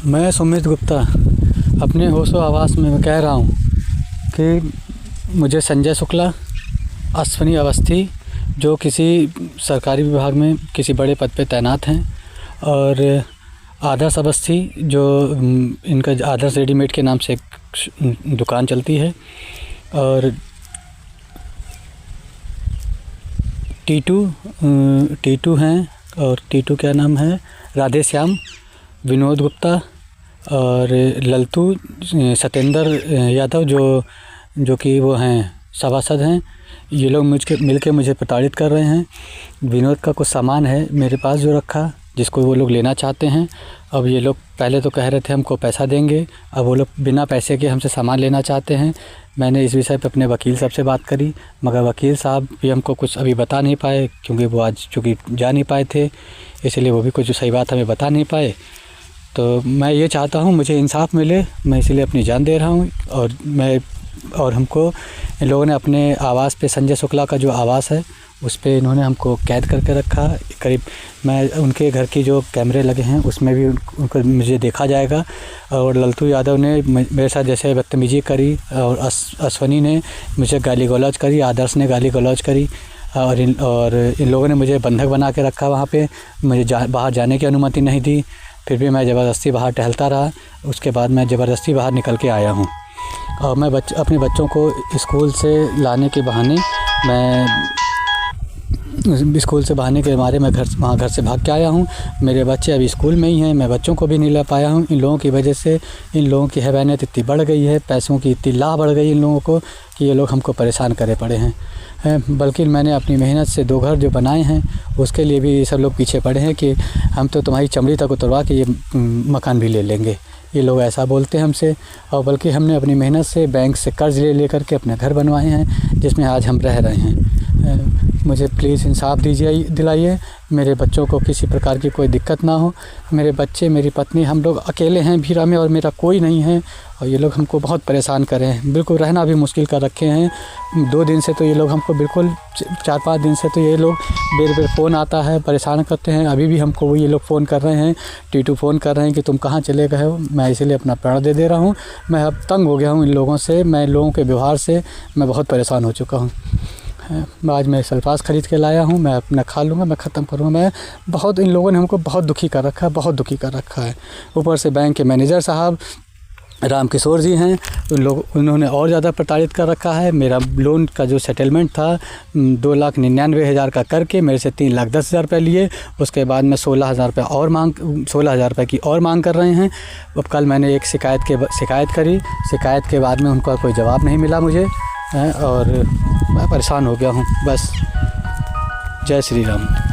मैं सुमित गुप्ता अपने होशो आवास में कह रहा हूँ कि मुझे संजय शुक्ला, अश्विनी अवस्थी, जो किसी सरकारी विभाग में किसी बड़े पद पे तैनात हैं, और आदर्श अवस्थी जो इनका आदर्श रेडीमेड के नाम से एक दुकान चलती है, और टीटू हैं, और टीटू क्या नाम है, राधे श्याम, विनोद गुप्ता और लल्तू सत्येंद्र यादव जो कि वो हैं सभासद हैं। ये लोग मिलके मुझे प्रताड़ित कर रहे हैं। विनोद का कुछ सामान है मेरे पास जो रखा, जिसको वो लोग लेना चाहते हैं। अब ये लोग पहले तो कह रहे थे हमको पैसा देंगे, अब वो लोग बिना पैसे के हमसे सामान लेना चाहते हैं। मैंने इस विषय पे अपने वकील साहब से बात करी, मगर वकील साहब भी हमको कुछ अभी बता नहीं पाए, क्योंकि वो आज चूँकि जा नहीं पाए थे, इसलिए वो भी कुछ सही बात हमें बता नहीं पाए। तो मैं ये चाहता हूँ मुझे इंसाफ़ मिले, मैं इसीलिए अपनी जान दे रहा हूँ। और हमको इन लोगों ने अपने आवास पे, संजय शुक्ला का जो आवास है उस पे इन्होंने हमको कैद करके रखा। करीब मैं उनके घर की जो कैमरे लगे हैं उसमें भी उनको मुझे देखा जाएगा। और लल्तू यादव ने मेरे साथ जैसे बदतमीजी करी, और अश्विनी ने मुझे गाली गलौज करी, आदर्श ने गाली गलौज करी, और इन लोगों ने मुझे बंधक बना के रखा वहाँ पे। मुझे बाहर जाने की अनुमति नहीं दी, फिर भी मैं ज़बरदस्ती बाहर टहलता रहा। उसके बाद मैं ज़बरदस्ती बाहर निकल के आया हूँ, और मैं अपने बच्चों को स्कूल से लाने के बहाने मैं घर से भाग के आया हूँ। मेरे बच्चे अभी स्कूल में ही हैं, मैं बच्चों को भी नहीं ला पाया हूँ। इन लोगों की वजह से इन लोगों की हैवानियत इतनी बढ़ गई है, पैसों की इतनी लाह बढ़ गई इन लोगों को कि ये लोग हमको परेशान करे पड़े हैं। बल्कि मैंने अपनी मेहनत से 2 घर जो बनाए हैं उसके लिए भी ये सब लोग पीछे पड़े हैं कि हम तो तुम्हारी चमड़ी तक उतरवा के ये मकान भी ले लेंगे। ये लोग ऐसा बोलते हैं हमसे। और बल्कि हमने अपनी मेहनत से बैंक से कर्ज ले करके अपने घर बनवाए हैं, जिसमें आज हम रह रहे हैं। मुझे प्लीज़ इंसाफ दिलाइए, मेरे बच्चों को किसी प्रकार की कोई दिक्कत ना हो। मेरे बच्चे, मेरी पत्नी, हम लोग अकेले हैं भीरा में, और मेरा कोई नहीं है। और ये लोग हमको बहुत परेशान कर रहे हैं, बिल्कुल रहना भी मुश्किल कर रखे हैं। 2 दिन से तो ये लोग हमको बिल्कुल 4-5 दिन से तो ये लोग बेर फ़ोन आता है, परेशान करते हैं। अभी भी हमको ये लोग फ़ोन कर रहे हैं, टीटू फ़ोन कर रहे हैं कि तुम कहाँ चले गए हो। मैं इसीलिए अपना प्राण दे रहा हूँ। मैं अब तंग हो गया हूँ इन लोगों से, मैं लोगों के व्यवहार से मैं बहुत परेशान हो चुका हूँ। आज मैं सल्फास ख़रीद के लाया हूँ, मैं अपना खा लूँगा, मैं ख़त्म करूँगा। मैं बहुत, इन लोगों ने हमको बहुत दुखी कर रखा है। ऊपर से बैंक के मैनेजर साहब राम किशोर जी हैं, उन्होंने और ज़्यादा प्रताड़ित कर रखा है। मेरा लोन का जो सेटलमेंट था 2,99,000 का करके मेरे से 3,10,000 रुपये लिए। उसके बाद में 16,000 रुपये की और मांग कर रहे हैं। अब कल मैंने एक शिकायत करी, शिकायत के बाद में उनका कोई जवाब नहीं मिला मुझे, और मैं परेशान हो गया हूँ। बस, जय श्री राम।